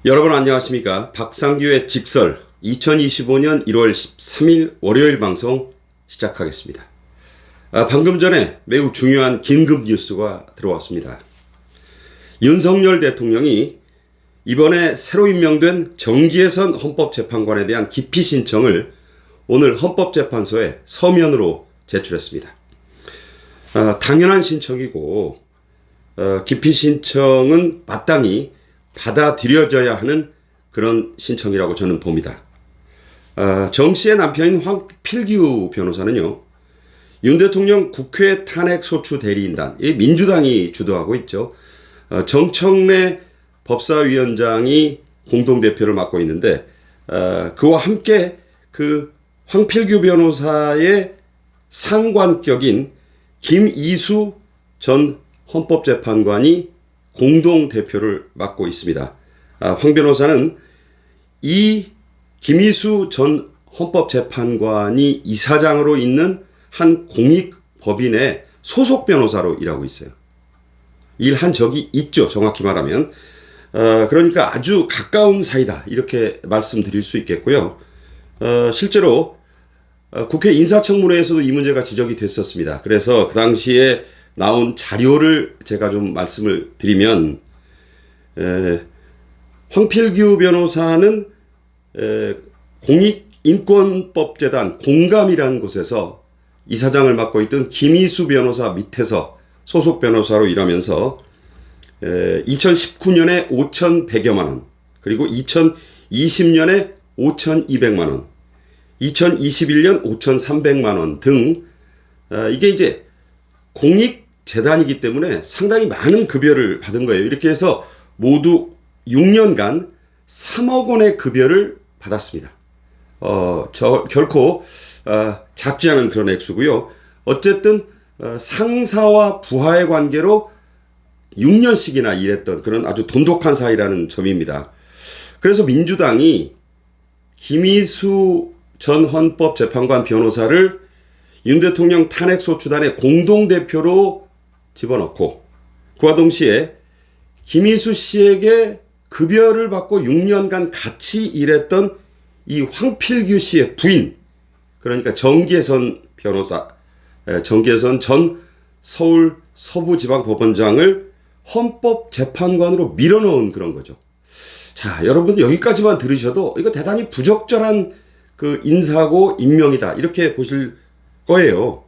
여러분 안녕하십니까. 박상규의 직설 2025년 1월 13일 월요일 방송 시작하겠습니다. 방금 전에 매우 중요한 긴급 뉴스가 들어왔습니다. 윤석열 대통령이 이번에 새로 임명된 정기예선 헌법재판관에 대한 기피 신청을 오늘 헌법재판소에 서면으로 제출했습니다. 당연한 신청이고 기피 신청은 마땅히 받아들여져야 하는 그런 신청이라고 저는 봅니다. 정 씨의 남편인 황필규 변호사는요, 윤 대통령 국회 탄핵소추 대리인단, 이 민주당이 주도하고 있죠. 정청래 법사위원장이 공동대표를 맡고 있는데, 그와 함께 그 황필규 변호사의 상관격인 김이수 전 헌법재판관이 공동대표를 맡고 있습니다. 황 변호사는 이 김이수 전 헌법재판관이 이사장으로 있는 한 공익법인의 소속 변호사로 일하고 있어요. 일한 적이 있죠, 정확히 말하면. 그러니까 아주 가까운 사이다, 이렇게 말씀드릴 수 있겠고요. 실제로 국회 인사청문회에서도 이 문제가 지적이 됐었습니다. 그래서 그 당시에 나온 자료를 제가 좀 말씀을 드리면, 황필규 변호사는 공익인권법재단 공감이라는 곳에서 이사장을 맡고 있던 김이수 변호사 밑에서 소속 변호사로 일하면서 2019년에 5,100여만 원, 그리고 2020년에 5,200만 원, 2021년 5,300만 원 등 이게 이제 공익재단이기 때문에 상당히 많은 급여를 받은 거예요. 이렇게 해서 모두 6년간 3억 원의 급여를 받았습니다. 결코 작지 않은 그런 액수고요. 어쨌든 상사와 부하의 관계로 6년씩이나 일했던 그런 아주 돈독한 사이라는 점입니다. 그래서 민주당이 김이수 전 헌법재판관 변호사를 윤 대통령 탄핵소추단의 공동대표로 집어넣고, 그와 동시에 김이수 씨에게 급여를 받고 6년간 같이 일했던 이 황필규 씨의 부인, 그러니까 정기예선 변호사, 정기예선 전 서울 서부지방법원장을 헌법재판관으로 밀어넣은 그런 거죠. 자, 여러분 여기까지만 들으셔도 이거 대단히 부적절한 그 인사고 임명이다, 이렇게 보실 거예요.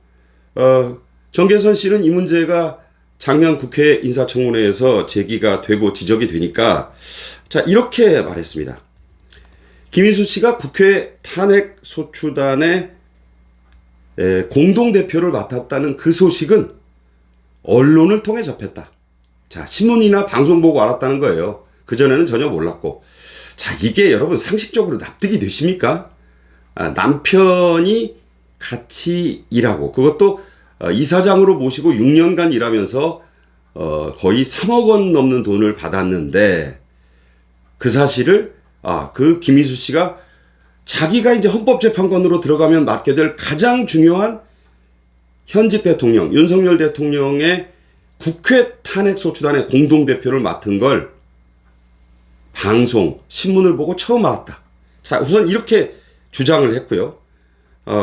정계선 씨는 이 문제가 작년 국회 인사청문회에서 제기가 되고 지적이 되니까, 자, 이렇게 말했습니다. 김인수 씨가 국회 탄핵소추단의 공동대표를 맡았다는 그 소식은 언론을 통해 접했다. 자, 신문이나 방송 보고 알았다는 거예요. 그전에는 전혀 몰랐고. 자, 이게 여러분 상식적으로 납득이 되십니까? 남편이 같이 일하고, 그것도 이사장으로 모시고 6년간 일하면서 거의 3억 원 넘는 돈을 받았는데, 그 사실을 그 김이수 씨가 자기가 이제 헌법재판관으로 들어가면 맡게 될 가장 중요한 현직 대통령 윤석열 대통령의 국회 탄핵소추단의 공동대표를 맡은 걸 방송, 신문을 보고 처음 알았다. 자, 우선 이렇게 주장을 했고요.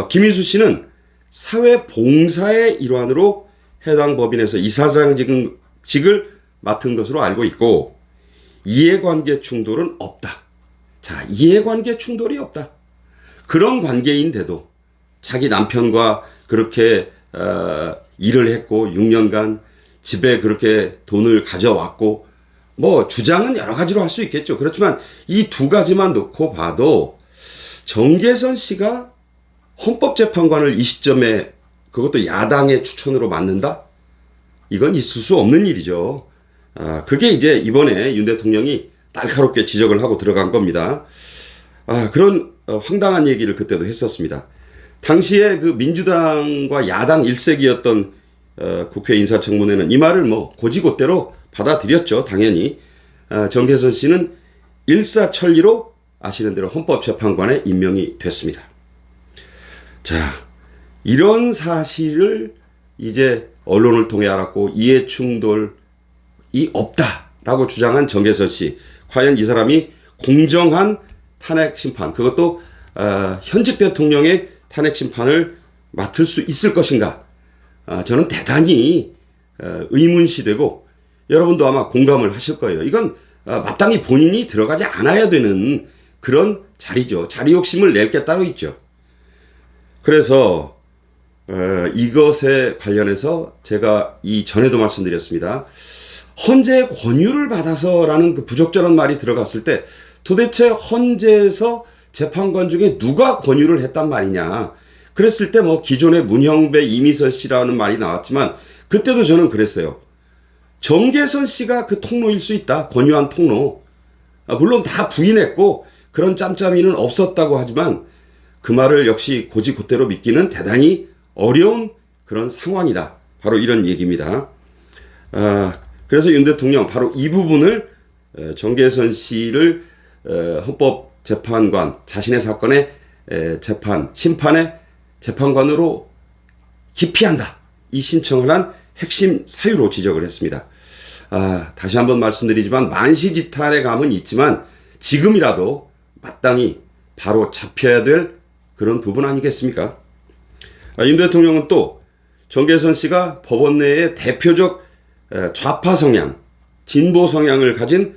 김이수 씨는 사회봉사의 일환으로 해당 법인에서 이사장직을 맡은 것으로 알고 있고, 이해관계 충돌은 없다. 자, 이해관계 충돌이 없다. 그런 관계인데도 자기 남편과 그렇게 일을 했고 6년간 집에 그렇게 돈을 가져왔고, 뭐 주장은 여러 가지로 할 수 있겠죠. 그렇지만 이 두 가지만 놓고 봐도 정계선 씨가 헌법재판관을 이 시점에, 그것도 야당의 추천으로 맡는다? 이건 있을 수 없는 일이죠. 그게 이제 이번에 윤 대통령이 날카롭게 지적을 하고 들어간 겁니다. 그런 황당한 얘기를 그때도 했었습니다. 당시에 그 민주당과 야당 일색이었던 국회 인사청문회는 이 말을 뭐 고지고대로 받아들였죠. 당연히. 정계선 씨는 일사천리로 아시는 대로 헌법재판관에 임명이 됐습니다. 자, 이런 사실을 이제 언론을 통해 알았고 이해충돌이 없다라고 주장한 정계선 씨. 과연 이 사람이 공정한 탄핵 심판, 그것도 현직 대통령의 탄핵 심판을 맡을 수 있을 것인가? 저는 대단히 의문시되고 여러분도 아마 공감을 하실 거예요. 이건 마땅히 본인이 들어가지 않아야 되는 그런 자리죠. 자리 욕심을 낼 게 따로 있죠. 그래서 이것에 관련해서 제가 이전에도 말씀드렸습니다. 헌재의 권유를 받아서라는 그 부적절한 말이 들어갔을 때 도대체 헌재에서 재판관 중에 누가 권유를 했단 말이냐. 그랬을 때 뭐 기존의 문형배 이미선 씨라는 말이 나왔지만 그때도 저는 그랬어요. 정계선 씨가 그 통로일 수 있다. 권유한 통로. 물론 다 부인했고 그런 짬짬이는 없었다고 하지만 그 말을 역시 곧이곧대로 믿기는 대단히 어려운 그런 상황이다. 바로 이런 얘기입니다. 그래서 윤 대통령 바로 이 부분을 정계선 씨를 헌법재판관, 자신의 사건의 심판의 재판관으로 기피한다. 이 신청을 한 핵심 사유로 지적을 했습니다. 다시 한번 말씀드리지만 만시지탄의 감은 있지만 지금이라도 마땅히 바로 잡혀야 될 그런 부분 아니겠습니까? 윤 대통령은 또 정계선 씨가 법원 내에 대표적 좌파 성향, 진보 성향을 가진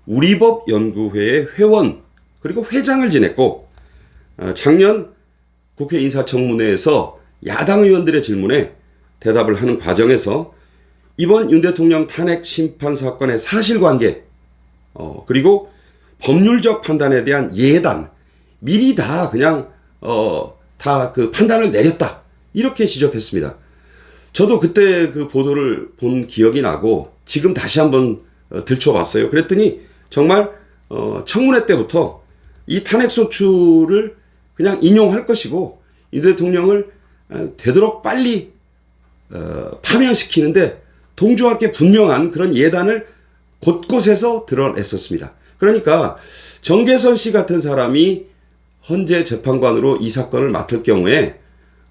우리법 연구회의 회원 그리고 회장을 지냈고 작년 국회 인사청문회에서 야당 의원들의 질문에 대답을 하는 과정에서 이번 윤 대통령 탄핵 심판 사건의 사실관계 그리고 법률적 판단에 대한 예단 미리 다 그냥 다 그 판단을 내렸다 이렇게 지적했습니다. 저도 그때 그 보도를 본 기억이 나고 지금 다시 한번 들춰봤어요. 그랬더니 정말 청문회 때부터 이 탄핵소추를 그냥 인용할 것이고 윤 대통령을 되도록 빨리 파면시키는데 동조할 게 분명한 그런 예단을 곳곳에서 드러냈었습니다. 그러니까 정계선 씨 같은 사람이 헌재 재판관으로 이 사건을 맡을 경우에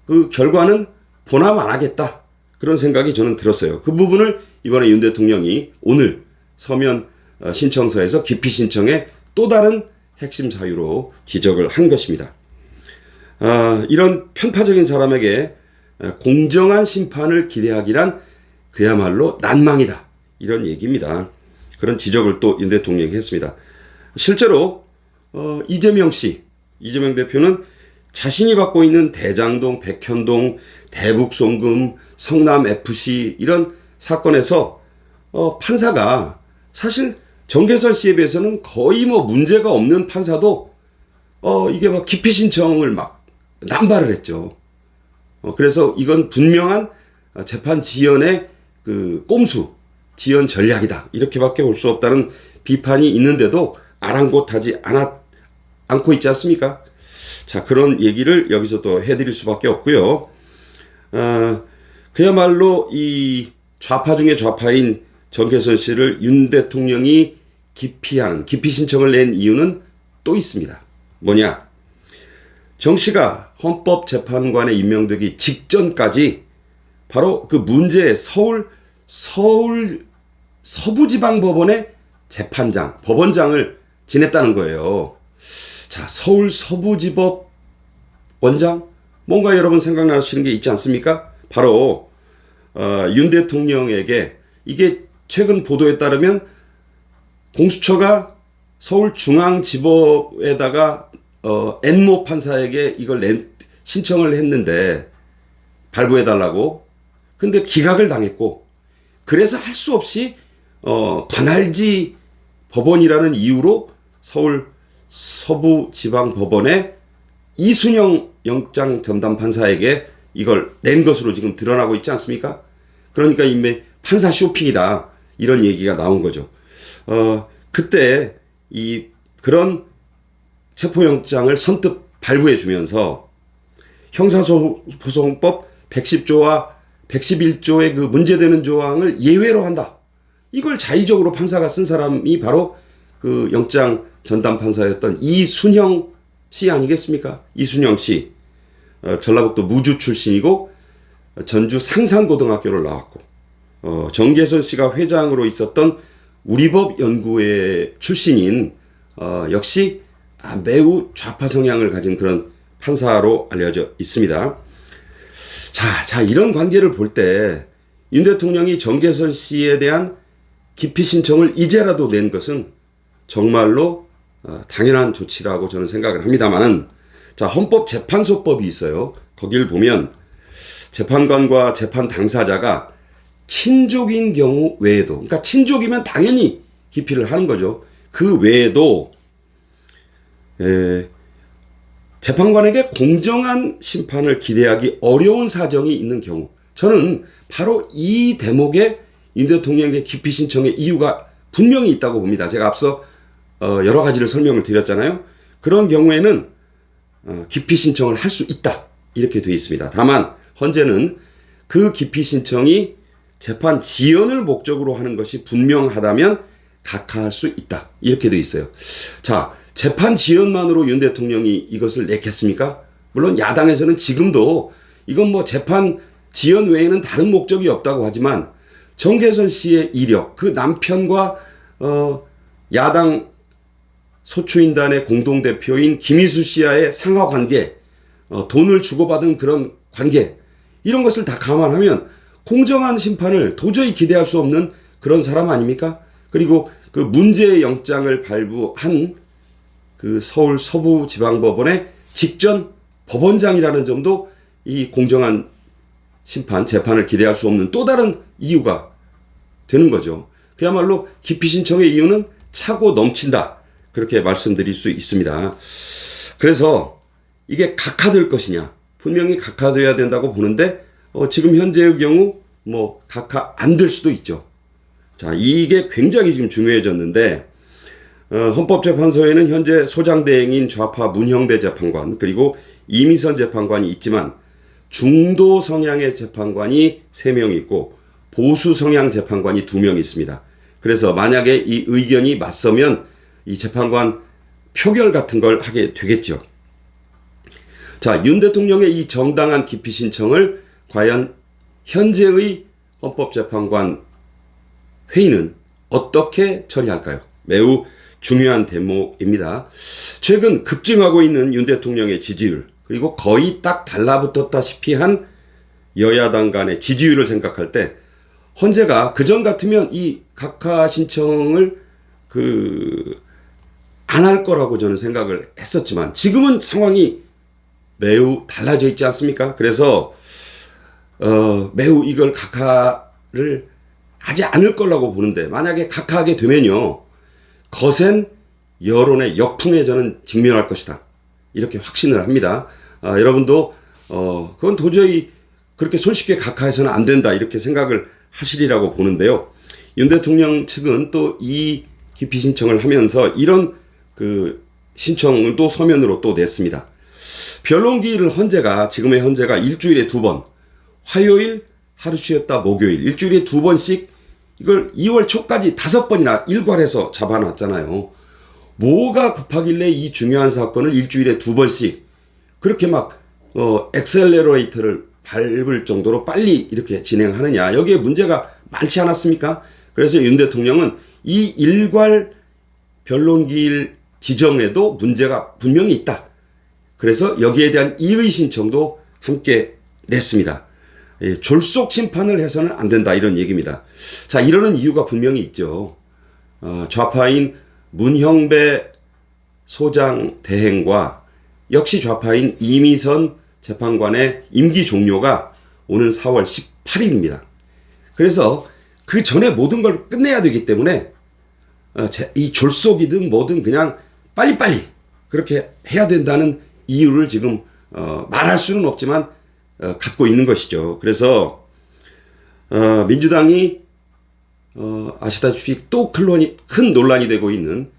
그 결과는 보남 안 하겠다. 그런 생각이 저는 들었어요. 그 부분을 이번에 윤 대통령이 오늘 서면 신청서에서 기피 신청의 또 다른 핵심 사유로 지적을 한 것입니다. 이런 편파적인 사람에게 공정한 심판을 기대하기란 그야말로 난망이다. 이런 얘기입니다. 그런 지적을 또 윤 대통령이 했습니다. 실제로 이재명 대표는 자신이 받고 있는 대장동, 백현동, 대북송금, 성남FC 이런 사건에서 판사가 사실 정계선 씨에 비해서는 거의 뭐 문제가 없는 판사도 이게 막 기피 신청을 막 남발을 했죠. 그래서 이건 분명한 재판 지연의 그 꼼수, 지연 전략이다. 이렇게밖에 볼 수 없다는 비판이 있는데도 아랑곳하지 않고 있지 않습니까? 자, 그런 얘기를 여기서 또 해드릴 수밖에 없고요. 그야말로 이 좌파 중에 좌파인 정계선 씨를 윤 대통령이 기피 신청을 낸 이유는 또 있습니다. 뭐냐? 정 씨가 헌법재판관에 임명되기 직전까지 바로 그 문제의 서울 서부지방법원의 재판장, 법원장을 지냈다는 거예요. 자, 서울 서부지법 원장? 뭔가 여러분 생각나시는 게 있지 않습니까? 바로 윤 대통령에게 이게 최근 보도에 따르면 공수처가 서울중앙지법에다가 엔모 판사에게 이걸 신청을 했는데 발부해달라고. 근데 기각을 당했고 그래서 할 수 없이 관할지 법원이라는 이유로 서울 서부지방법원의 이순영 영장 전담 판사에게 이걸 낸 것으로 지금 드러나고 있지 않습니까? 그러니까 이미 판사 쇼핑이다 이런 얘기가 나온 거죠. 그때 그런 체포영장을 선뜻 발부해 주면서 형사소송법 110조와 111조의 그 문제되는 조항을 예외로 한다. 이걸 자의적으로 판사가 쓴 사람이 바로 그 영장 전담 판사였던 이순영 씨 아니겠습니까? 이순영 씨. 전라북도 무주 출신이고 전주 상산고등학교를 나왔고 정계선 씨가 회장으로 있었던 우리법 연구회 출신인 역시 매우 좌파 성향을 가진 그런 판사로 알려져 있습니다. 자, 이런 관계를 볼 때 윤 대통령이 정계선 씨에 대한 기피 신청을 이제라도 낸 것은 정말로 당연한 조치라고 저는 생각을 합니다만, 자, 헌법재판소법이 있어요. 거기를 보면 재판관과 재판 당사자가 친족인 경우 외에도, 그러니까 친족이면 당연히 기피를 하는 거죠. 그 외에도 재판관에게 공정한 심판을 기대하기 어려운 사정이 있는 경우, 저는 바로 이 대목에 윤 대통령의 기피 신청의 이유가 분명히 있다고 봅니다. 제가 앞서 여러 가지를 설명을 드렸잖아요. 그런 경우에는 기피 신청을 할 수 있다, 이렇게 되어 있습니다. 다만 헌재는 그 기피 신청이 재판 지연을 목적으로 하는 것이 분명하다면 각하할 수 있다, 이렇게 되어 있어요. 자, 재판 지연만으로 윤 대통령이 이것을 냈겠습니까? 물론 야당에서는 지금도 이건 뭐 재판 지연 외에는 다른 목적이 없다고 하지만 정계선 씨의 이력, 그 남편과 야당 소추인단의 공동대표인 김희수 씨와의 상하관계, 돈을 주고받은 그런 관계, 이런 것을 다 감안하면 공정한 심판을 도저히 기대할 수 없는 그런 사람 아닙니까? 그리고 그 문제 영장을 발부한 그 서울 서부지방법원의 직전 법원장이라는 점도 이 공정한 심판, 재판을 기대할 수 없는 또 다른 이유가 되는 거죠. 그야말로 기피 신청의 이유는 차고 넘친다, 그렇게 말씀드릴 수 있습니다. 그래서 이게 각하될 것이냐, 분명히 각하돼야 된다고 보는데 지금 현재의 경우 뭐 각하 안 될 수도 있죠. 자, 이게 굉장히 지금 중요해졌는데 헌법재판소에는 현재 소장대행인 좌파 문형배 재판관, 그리고 이미선 재판관이 있지만 중도 성향의 재판관이 3명 있고 보수 성향 재판관이 2명 있습니다. 그래서 만약에 이 의견이 맞서면 이 재판관 표결 같은 걸 하게 되겠죠. 자, 윤 대통령의 이 정당한 기피 신청을 과연 현재의 헌법재판관 회의는 어떻게 처리할까요? 매우 중요한 대목입니다. 최근 급증하고 있는 윤 대통령의 지지율, 그리고 거의 딱 달라붙었다시피 한 여야당 간의 지지율을 생각할 때 헌재가 그전 같으면 이 각하 신청을 안 할 거라고 저는 생각을 했었지만 지금은 상황이 매우 달라져 있지 않습니까? 그래서 매우 이걸 각하를 하지 않을 거라고 보는데, 만약에 각하하게 되면요, 거센 여론의 역풍에 저는 직면할 것이다, 이렇게 확신을 합니다. 여러분도 그건 도저히 그렇게 손쉽게 각하해서는 안 된다, 이렇게 생각을 하시리라고 보는데요. 윤 대통령 측은 또 이 기피 신청을 하면서 이런 그 신청을 또 서면으로 또 냈습니다. 변론기일을 지금의 헌재가 일주일에 2번, 화요일 하루 쉬었다 목요일, 일주일에 2번씩 이걸 2월 초까지 5번이나 일괄해서 잡아놨잖아요. 뭐가 급하길래 이 중요한 사건을 일주일에 2번씩 그렇게 막 엑셀러레이터를 밟을 정도로 빨리 이렇게 진행하느냐, 여기에 문제가 많지 않았습니까? 그래서 윤 대통령은 이 일괄 변론기일 지정에도 문제가 분명히 있다, 그래서 여기에 대한 이의 신청도 함께 냈습니다. 졸속 심판을 해서는 안 된다, 이런 얘기입니다. 자, 이러는 이유가 분명히 있죠. 좌파인 문형배 소장 대행과 역시 좌파인 이미선 재판관의 임기 종료가 오는 4월 18일입니다. 그래서 그 전에 모든 걸 끝내야 되기 때문에 이 졸속이든 뭐든 그냥 빨리빨리 그렇게 해야 된다는 이유를 지금 말할 수는 없지만 갖고 있는 것이죠. 그래서 민주당이 아시다시피 또 큰 논란이 되고 있는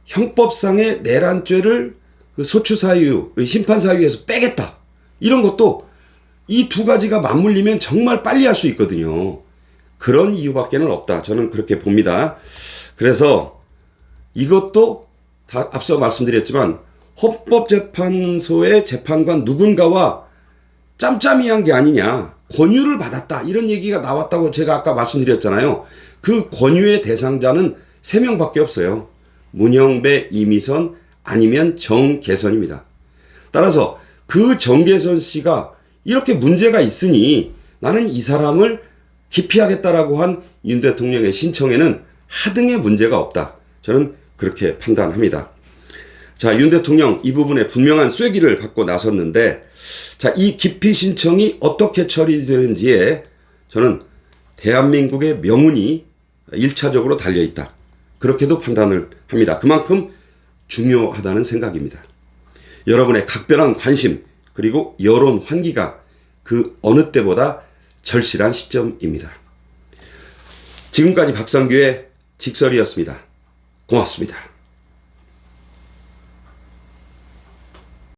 형법상의 내란죄를 그 소추사유, 심판사유에서 빼겠다, 이런 것도 이 두 가지가 맞물리면 정말 빨리 할 수 있거든요. 그런 이유밖에는 없다, 저는 그렇게 봅니다. 그래서 이것도 다 앞서 말씀드렸지만 헌법재판소의 재판관 누군가와 짬짬이한 게 아니냐, 권유를 받았다, 이런 얘기가 나왔다고 제가 아까 말씀드렸잖아요. 그 권유의 대상자는 3명밖에 없어요. 문형배 이미선 아니면 정계선입니다. 따라서 그 정계선 씨가 이렇게 문제가 있으니 나는 이 사람을 기피하겠다라고 한 윤 대통령의 신청에는 하등의 문제가 없다. 저는 그렇게 판단합니다. 자, 윤 대통령 이 부분에 분명한 쐐기를 받고 나섰는데, 자, 이 기피 신청이 어떻게 처리되는지에 저는 대한민국의 명운이 1차적으로 달려있다. 그렇게도 판단을 합니다. 그만큼 중요하다는 생각입니다. 여러분의 각별한 관심 그리고 여론 환기가 그 어느 때보다 절실한 시점입니다. 지금까지 박상규의 직설이었습니다. 고맙습니다.